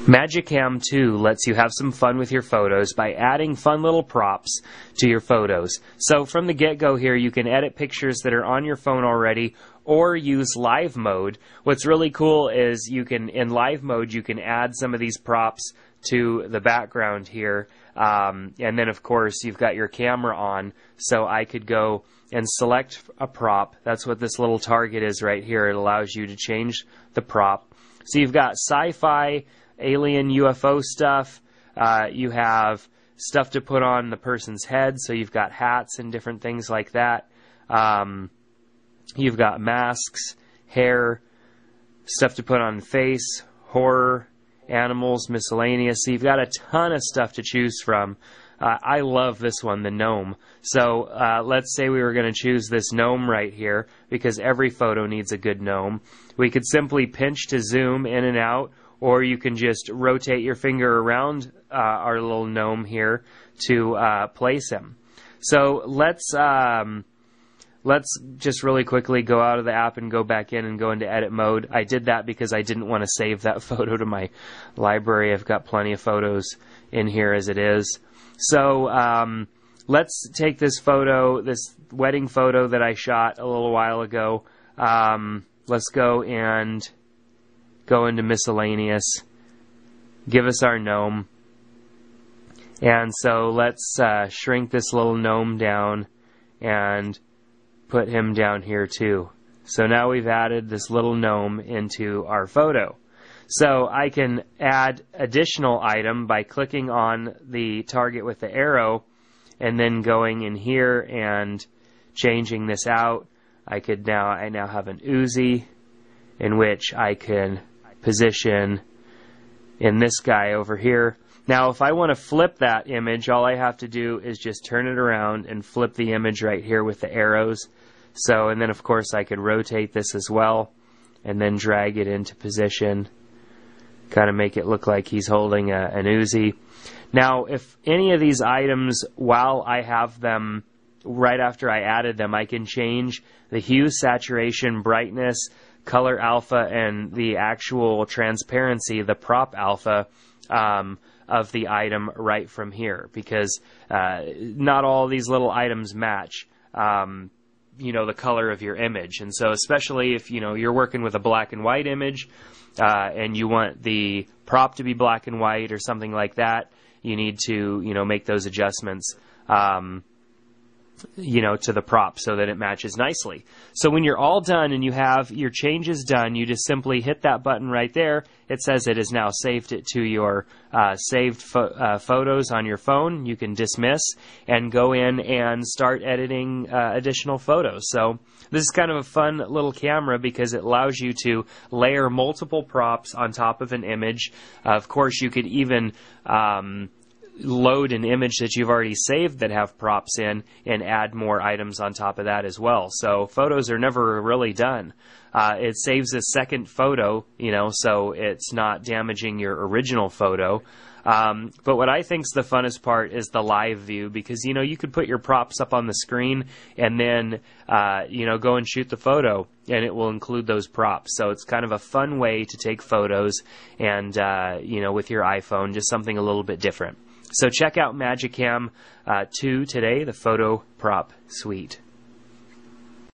MagiCam 2 lets you have some fun with your photos by adding fun little props to your photos. So from the get-go here, you can edit pictures that are on your phone already or use live mode. What's really cool is you can, in live mode, you can add some of these props to the background here. And then, of course, you've got your camera on, so I could go and select a prop. That's what this little target is right here. It allows you to change the prop. So you've got sci-fi, alien UFO stuff. You have stuff to put on the person's head, so you've got hats and different things like that. You've got masks, hair, stuff to put on the face, horror, animals, miscellaneous. So you've got a ton of stuff to choose from. I love this one, the gnome. So let's say we were going to choose this gnome right here, because every photo needs a good gnome. We could simply pinch to zoom in and out, or you can just rotate your finger around our little gnome here to place him. So let's just really quickly go out of the app and go back in and go into edit mode. I did that because I didn't want to save that photo to my library. I've got plenty of photos in here as it is. So let's take this photo, this wedding photo that I shot a little while ago. Let's go and go into miscellaneous, give us our gnome, and so let's shrink this little gnome down and put him down here too. So now we've added this little gnome into our photo. So I can add additional item by clicking on the target with the arrow and then going in here and changing this out. I now have an Uzi in which I can position in this guy over here. Now if I want to flip that image, all I have to do is just turn it around and flip the image right here with the arrows. So, and then of course I could rotate this as well and then drag it into position, kind of make it look like he's holding an Uzi. Now if any of these items, while I have them right after I added them, I can change the hue, saturation, brightness, color alpha, and the actual transparency, the prop alpha of the item right from here, because not all these little items match the color of your image. And so especially if you're working with a black and white image and you want the prop to be black and white or something like that, you need to make those adjustments to the prop so that it matches nicely. So when you're all done and you have your changes done, you just simply hit that button right there. It says it has now saved it to your saved photos on your phone. You can dismiss and go in and start editing additional photos. So this is kind of a fun little camera because it allows you to layer multiple props on top of an image. Of course, you could even load an image that you've already saved that have props in and add more items on top of that as well. So photos are never really done. It saves a second photo, so it's not damaging your original photo. But what I think is the funnest part is the live view, because you could put your props up on the screen and then go and shoot the photo and it will include those props. So it's kind of a fun way to take photos and with your iPhone, just something a little bit different. So check out MagiCam 2 today, the photo prop suite.